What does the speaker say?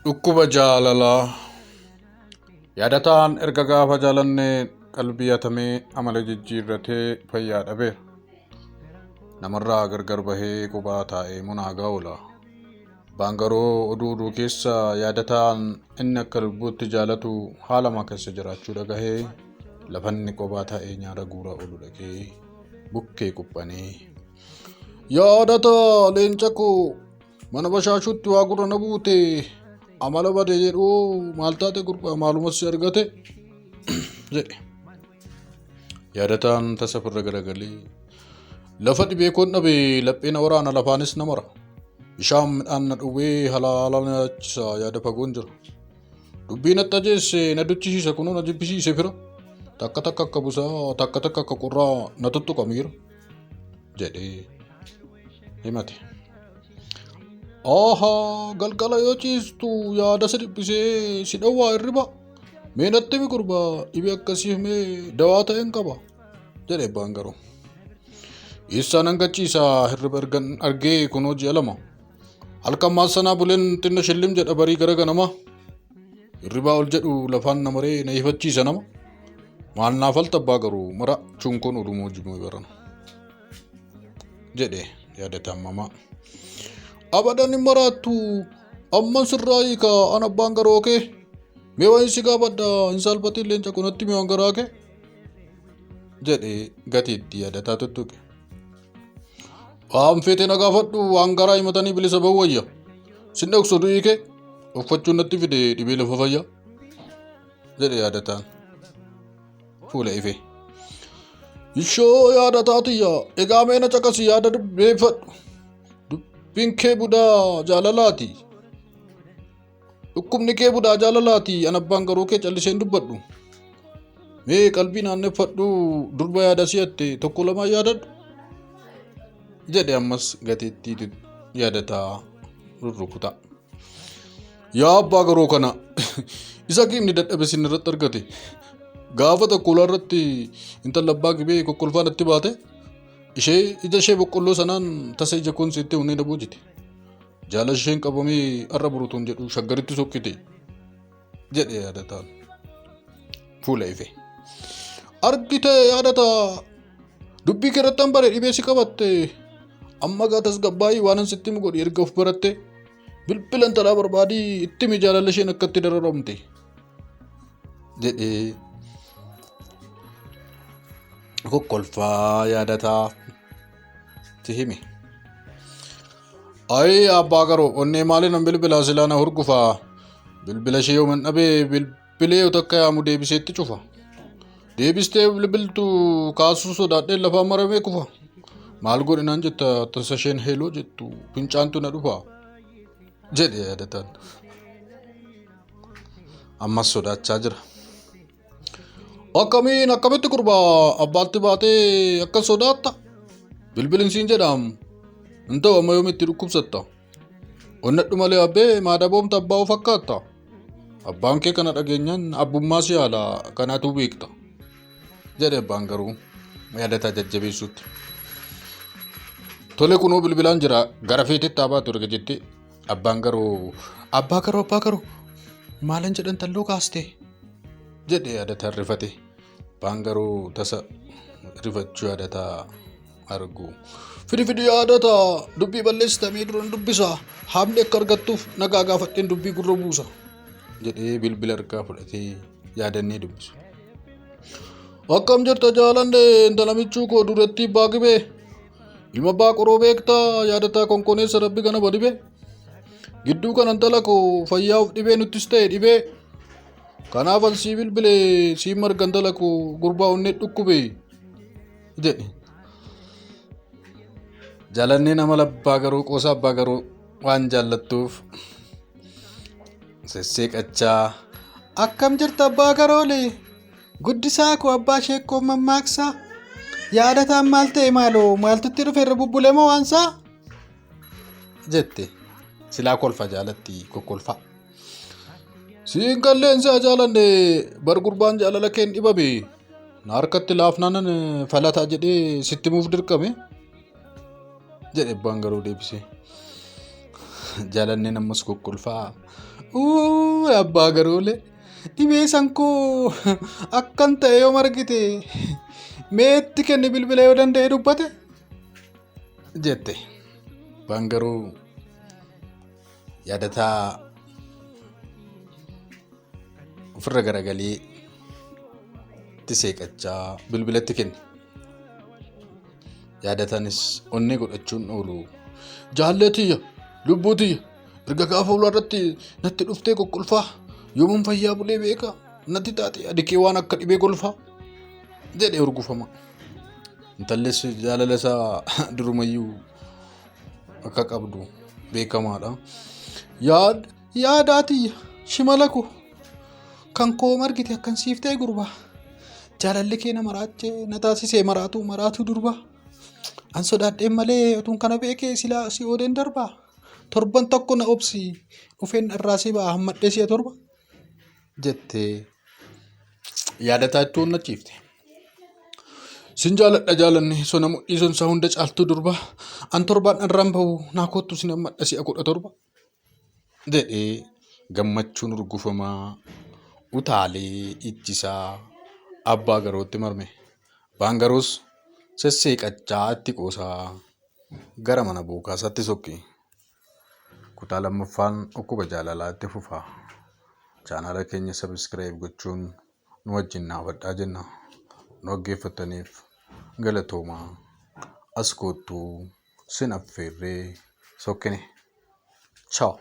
Dhukkuba jaalalaa yaadataan erga gaafa jaalannee qalbii hatamee amala jijjiirratee fayyaa dhabeera. Namarraa gargar bahee qubaa taa'ee munaagaa oola. Baangaroo oduu keessa yaadataan inni akka lubbuutti jaalatu haala maa keessa jiraachuu dhagahee lafanni qubaa taa'ee nyaara guuraa oolu dhagee bukkee quphanee. Yaadataa leenca koo mana bashaashuutti waa gurra na buute. Amala badee jedhu maal taate gurbaa maalumas argate jedhe. Yaadataan tasa firra garagalee lafa dhibee koon dhabee lapheen waraana lafaanis na mara. Bishaan midhaan na dhowwee halaala na nyaachisa yaada fagoon jira. Dubbii natti ajeesse na duchisiisa kunoo na jibbisiise fira. Takka takka akka busaa takka takka akka qorraa na tuttuqa miira jedhee himate. Galgala yoo ciistu yaada si dhibbisee si dhowwaa hirriba. Mee natti mi gurbaa dhibee akkasiif mee dawaa ta'een qaba jedhe Baangaroo. Eessaan hangachiisaa hirriba ergan argee kunoo ji'a lama. Halkan maal sanaa buleen xinna shillim jedha barii gara ganama. Hirribaa ol jedhu lafaan na maree na ifachiisa nama. Maal naaf alta Baangaroo mara chunkoon odumoo jimuu barana jedhe yaadataan mamaa. Abadan hin maraattu amman sirraa hiika ana Baangaroo kee mee wayin si gaafadha hin salphatiin leenca kunatti mee waan garaa kee jedhe gatiitti yaadataa tuttuqe. Waan feete na gaafadhu waan garaa himatanii bilisa ba'u wayya sin dhoksu du'ii kee uffachuun natti fide dhibee lafa fayyaa jedhe yaadataan fuula ife. Ishoo yaadataatiyya egaa mee na caqasi yaada beeffadhu. Dubbiin kee budaa jaalalaati. Dhukkubni kee budaa jaalalaati. Ana Baangaroo kee calliseen dubbadhu. Mee qalbii naanneffadhu durba yaada si'atte tokko lamaa yaadadhu jedhe ammas gateettii yaadataa rurrukuta. Yaa Baangaroo kana isa kiimni dadhabe sin irratti argate gaafa tokko irratti intala abbaa gibee kokkolfaa natti baate. Ishee ija ishee boqqolloo sanaan tasa ija koon seettee onnee dhabuu jite. Jaalala isheen qabamee arra burutuun jedhu shaggaritti sokkite jedhe yaadataan fuula ife. Argite yaadataa dubbii keerrattan bare dhibee si qabatte amma gaatas gabbaayii waanan sitti mi godhi erga of baratte bilbilan talaa barbaadii ittimi jaalala isheen akkatti dararamte jedhe kokkolfaa yaadataa hime. Baangaroo onnee maaliin bilbilaa silaa na hurgufaa bilbila ishee yoo man dhabee bilbilee yoo takka yaamu deebiseetti cufa. Deebistee bilbiltu kaasuu sodaadhee lafaa maramee kufa. Maal godhinaan jetta tasa isheen heeloo jettu fincaantu na dhufa jedhe yaadataan. Ammas sodaachaa jira. Akkamitti gurbaa abbaatti baatee akka sodaatta bilbilin siin jedhamu hin ta'u amma yoomitti dhukkubsatta. Onnadhu malee abbee maadaboomta abbaa of fakkaatta. Abbaan kee kana dhageenyaan abbummaa si haala kanaatu beekta jedhe Baangaroo yaadataa jajjabeessuutti. Tole kunoo bilbilaan jira gara feetetti abaatu erga jettee abbaa garoo maalan jedhan talloo kaaste jedhe yaadataan rifate. Baangaroo tasa rifachuu yaadataa argu. Fidi yaadataa dubbii balleessitamee duran dubbisa haamni akka argattuuf nagaa gaafadheen dubbii gurra buusa jedhee bilbila harkaa fudhatee yaadannee dubbisu. Akkam jirta jaalanne intala michuu koo duratti baagibee ilma Baangaroo beektaa yaadataa konkoneessa rabbi kana badibee gidduu kan intala koo fayyaa of dhibee nuttis ta'e dhibee. Kanaaf sii bilbilee sii marga intala koo gurbaa onnee dhukkubee jedhe. Jaalanneen amala Baangaroo qoosaa Baangaroo waan jaallattuuf sesseeqachaa akkam jirta Baangaroolee guddisaa koo abbaa sheekkoo mammaaksaa yaadataan maal ta'e maaloo maaltutti dhufe irra bubbulee moo waansaa jette silaa kolfa jaalatti kokkolfaa. Siin qilleensaa jaalanne bar gurbaan jaalala keen dhibame na harkatti laafnaanan falataa jedhee sitti muuf dirqame jedhe Baangaroo deebisee. Jaalanneen ammas kokkolfaa Abbaa garoolee dhibee sankoo akkan ta'e yoo margite meetti kenni bilbila yoo danda'e dubbate jette. Abbaan garuu yaadataa ofirra garagalee itti seeqachaa bilbilatti kenne. Yaadatanis onnee godhachuun oolu jaallatiyya lubbuutiyya erga gaafa ulaa natti dhuftee qoqqolfaa yoomuun fayyaa bulee beeka natti taate adikee waan akka dhibee golfaa jedhee urgufama. Intallis jaalala isaa durumayyuu akka qabdu beekamaadha. Yaadaatiyya shimala koo kan koo margite akkan siiftee gurbaa jaalalli kee na maraachee na taasisee maraatu durbaa. An sodaadheen malee otuun kana beekee silaa si oodeen darbaa torban tokko na obsi dhufeen irraa si ba'a hammadhee si'a torba jettee yaadataa itti onnachiifte. Sin jaaladha jaalanne sona mudhii sonsaa hunda caaltuu durbaa an torbaan irraan bahu naa kottu sin hammadha si'a 17 jedhee gammachuun urgufamaa utaalee ijjisaa abbaa garootti marme. Abbaan garoos sesseeqachaa itti qoosaa gara mana buukaasaatti sokke. Kutaa lammaffaan dhukkuba jaalalaa itti fufaa. Chaanaala keenya sabiskiraayib gochuun nu wajjin naafadhaa jenna. Nu dhaggeeffattaniif galatoomaa. As koottuu sin affeerree sokkine. Ciao.